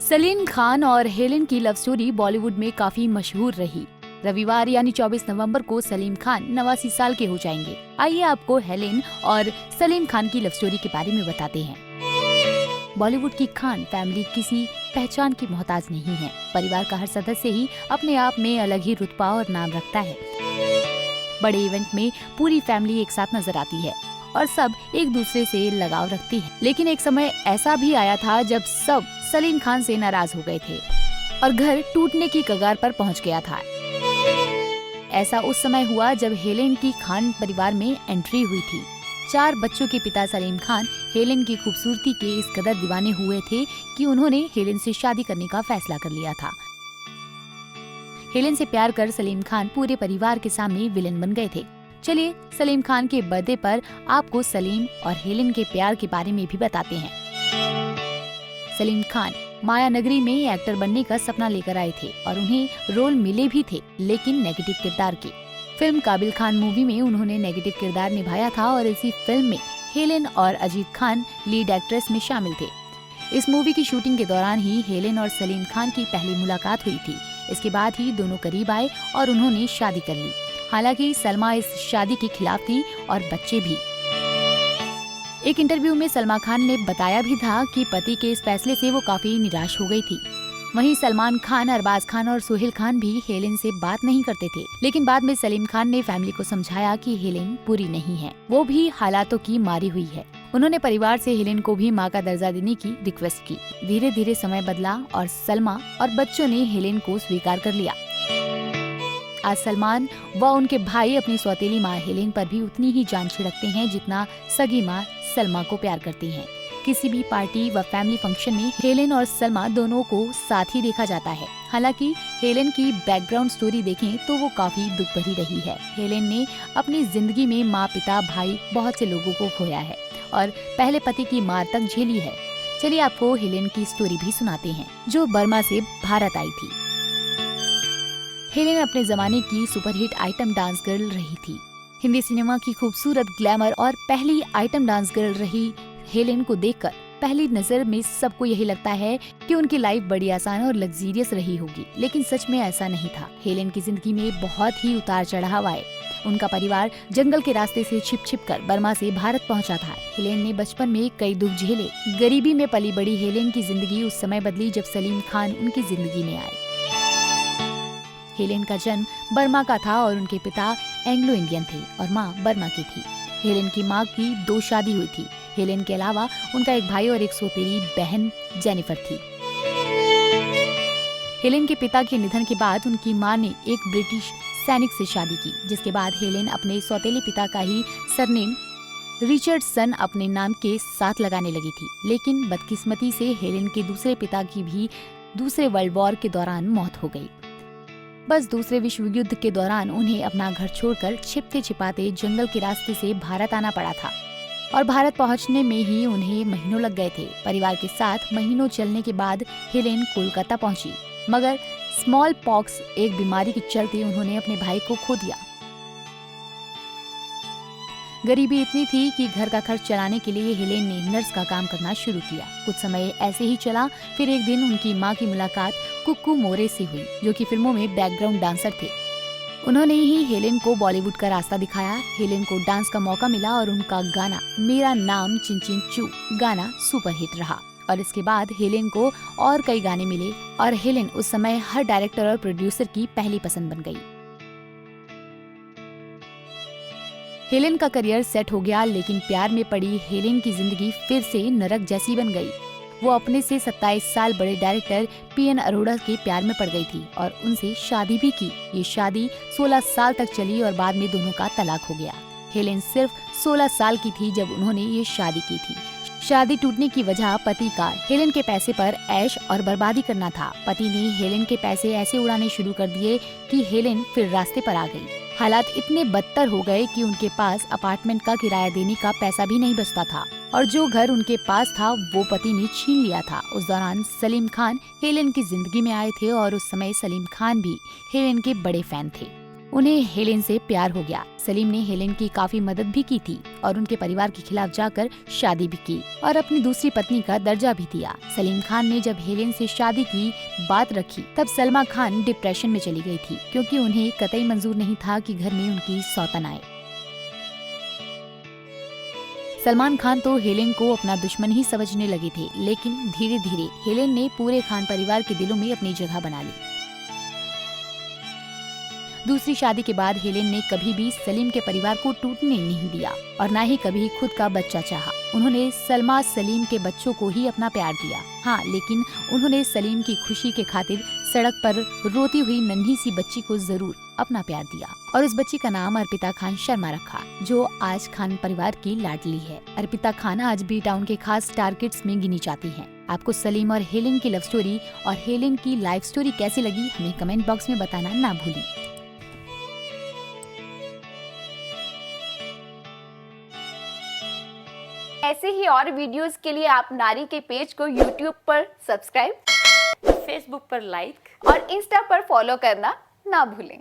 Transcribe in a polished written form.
सलीम खान और हेलेन की love story Bollywood में काफी मशहूर रही। रविवार यानी 24 नवंबर को सलीम खान 89 साल के हो जाएंगे। आइए आपको हेलेन और सलीम खान की लव स्टोरी के बारे में बताते हैं। बॉलीवुड की खान फैमिली किसी पहचान की मोहताज नहीं है। परिवार का हर सदस्य ही अपने आप में अलग ही रुतबा और नाम रखता है। बड़े इवेंट में पूरी फैमिली एक साथ नजर आती है और सब एक दूसरे से लगाव रखती है। लेकिन एक समय ऐसा भी आया था जब सब सलीम खान से नाराज हो गए थे और घर टूटने की कगार पर पहुंच गया था। ऐसा उस समय हुआ जब हेलेन की खान परिवार में एंट्री हुई थी। 4 बच्चों के पिता सलीम खान हेलेन की खूबसूरती के इस कदर दीवाने हुए थे कि उन्होंने हेलेन से शादी करने का फैसला कर लिया था। हेलेन से प्यार कर सलीम खान पूरे परिवार के सामने विलेन बन गए थे। चलिए सलीम खान के बर्थडे पर आपको सलीम और हेलेन के प्यार के बारे में भी बताते हैं। सलीम खान माया नगरी में एक्टर बनने का सपना लेकर आए थे और उन्हें रोल मिले भी थे, लेकिन नेगेटिव किरदार के। फिल्म काबिल खान मूवी में उन्होंने नेगेटिव किरदार निभाया था और इसी फिल्म में हेलेन और अजीत खान लीड एक्ट्रेस में शामिल थे। इस मूवी की शूटिंग के दौरान ही हेलेन और सलीम खान की पहली मुलाकात हुई थी। इसके बाद ही दोनों करीब आए और उन्होंने शादी कर ली। हालांकि सलमा इस शादी के खिलाफ थी और बच्चे भी। एक इंटरव्यू में सलमा खान ने बताया भी था कि पति के इस फैसले से वो काफी निराश हो गई थी। वहीं सलमान खान, अरबाज खान और सोहेल खान भी हेलेन से बात नहीं करते थे, लेकिन बाद में सलीम खान ने फैमिली को समझाया कि हेलेन बुरी नहीं है, वो भी हालातों की मारी हुई है। उन्होंने परिवार से हेलेन को भी मां का दर्जा देने की रिक्वेस्ट की। धीरे धीरे समय बदला और सलमा और बच्चों ने हेलेन को स्वीकार कर लिया। आज सलमान व उनके भाई अपनी सौतेली माँ हेलेन पर भी उतनी ही जान छिड़कते हैं जितना सगी माँ सलमा को प्यार करती हैं। किसी भी पार्टी व फैमिली फंक्शन में हेलेन और सलमा दोनों को साथ ही देखा जाता है। हालांकि हेलेन की बैकग्राउंड स्टोरी देखें तो वो काफी दुख भरी रही है। हेलेन ने अपनी जिंदगी में माँ, पिता, भाई, बहुत से लोगों को खोया है और पहले पति की मार तक झेली है। चलिए आपको हेलेन की स्टोरी भी सुनाते हैं, जो बर्मा से भारत आई थी। हेलेन अपने जमाने की सुपरहिट आइटम डांस गर्ल रही थी। हिंदी सिनेमा की खूबसूरत ग्लैमर और पहली आइटम डांस गर्ल रही हेलेन को देखकर पहली नजर में सबको यही लगता है कि उनकी लाइफ बड़ी आसान और लग्जीरियस रही होगी, लेकिन सच में ऐसा नहीं था। हेलेन की जिंदगी में बहुत ही उतार चढ़ाव आए। उनका परिवार जंगल के रास्ते से छिप कर बर्मा से भारत पहुंचा था। हेलेन ने बचपन में कई दुख झेले। गरीबी में पली बड़ी हेलेन की जिंदगी उस समय बदली जब सलीम खान उनकी जिंदगी में आए। हेलेन का जन्म बर्मा का था और उनके पिता एंग्लो इंडियन थे और माँ बर्मा की थी। हेलेन की माँ की 2 शादी हुई थी। हेलेन के अलावा उनका एक भाई और एक सौतेली बहन जेनिफर थी। हेलेन के पिता के निधन के बाद उनकी माँ ने एक ब्रिटिश सैनिक से शादी की, जिसके बाद हेलेन अपने सौतेले पिता का ही सरनेम रिचर्डसन अपने नाम के साथ लगाने लगी थी। लेकिन बदकिस्मती से हेलेन के दूसरे पिता की भी दूसरे वर्ल्ड वॉर के दौरान मौत हो गई। बस दूसरे विश्व युद्ध के दौरान उन्हें अपना घर छोड़कर छिपते छिपाते जंगल के रास्ते से भारत आना पड़ा था और भारत पहुंचने में ही उन्हें महीनों लग गए थे। परिवार के साथ महीनों चलने के बाद हेलेन कोलकाता पहुंची, मगर स्मॉल पॉक्स एक बीमारी के चलते उन्होंने अपने भाई को खो दिया। गरीबी इतनी थी कि घर का खर्च चलाने के लिए हेलेन ने नर्स का काम करना शुरू किया। कुछ समय ऐसे ही चला। फिर एक दिन उनकी माँ की मुलाकात कुक्कू मोरे से हुई, जो कि फिल्मों में बैकग्राउंड डांसर थे। उन्होंने ही हेलेन को बॉलीवुड का रास्ता दिखाया। हेलेन को डांस का मौका मिला और उनका गाना मेरा नाम चिन चिन चू गाना सुपरहिट रहा। और इसके बाद हेलेन को और कई गाने मिले और हेलेन उस समय हर डायरेक्टर और प्रोड्यूसर की पहली पसंद बन गई। हेलेन का करियर सेट हो गया, लेकिन प्यार में पड़ी हेलेन की जिंदगी फिर से नरक जैसी बन गई। वो अपने से 27 साल बड़े डायरेक्टर पीएन अरोड़ा के प्यार में पड़ गई थी और उनसे शादी भी की। ये शादी 16 साल तक चली और बाद में दोनों का तलाक हो गया। हेलेन सिर्फ 16 साल की थी जब उन्होंने ये शादी की थी। शादी टूटने की वजह पति का हेलेन के पैसे पर ऐश और बर्बादी करना था। पति ने हेलेन के पैसे ऐसे उड़ाने शुरू कर दिए कि हेलेन फिर रास्ते पर आ गई। हालात इतने बदतर हो गए कि उनके पास अपार्टमेंट का किराया देने का पैसा भी नहीं बचता था और जो घर उनके पास था वो पति ने छीन लिया था। उस दौरान सलीम खान हेलेन की जिंदगी में आए थे और उस समय सलीम खान भी हेलेन के बड़े फैन थे। उन्हें हेलेन से प्यार हो गया। सलीम ने हेलेन की काफी मदद भी की थी और उनके परिवार के खिलाफ जाकर शादी भी की और अपनी दूसरी पत्नी का दर्जा भी दिया। सलीम खान ने जब हेलेन से शादी की बात रखी तब सलमा खान डिप्रेशन में चली गई थी, क्योंकि उन्हें कतई मंजूर नहीं था कि घर में उनकी सौतन आए। सलमान खान तो हेलेन को अपना दुश्मन ही समझने लगे थे, लेकिन धीरे धीरे हेलेन ने पूरे खान परिवार के दिलों में अपनी जगह बना ली। दूसरी शादी के बाद हेलेन ने कभी भी सलीम के परिवार को टूटने नहीं दिया और न ही कभी खुद का बच्चा चाहा। उन्होंने सलमा सलीम के बच्चों को ही अपना प्यार दिया। हाँ, लेकिन उन्होंने सलीम की खुशी के खातिर सड़क पर रोती हुई नन्ही सी बच्ची को जरूर अपना प्यार दिया और उस बच्ची का नाम अर्पिता खान शर्मा रखा, जो आज खान परिवार की लाडली है। अर्पिता खान आज बी टाउन के खास स्टार किड्स में गिनी जाती हैं। आपको सलीम और हेलेन की लव स्टोरी और हेलेन की लाइफ स्टोरी कैसी लगी, हमें कमेंट बॉक्स में बताना ना भूलें। ऐसे ही और वीडियोस के लिए आप नारी के पेज को YouTube पर सब्सक्राइब, Facebook पर लाइक और Insta पर फॉलो करना ना भूलें।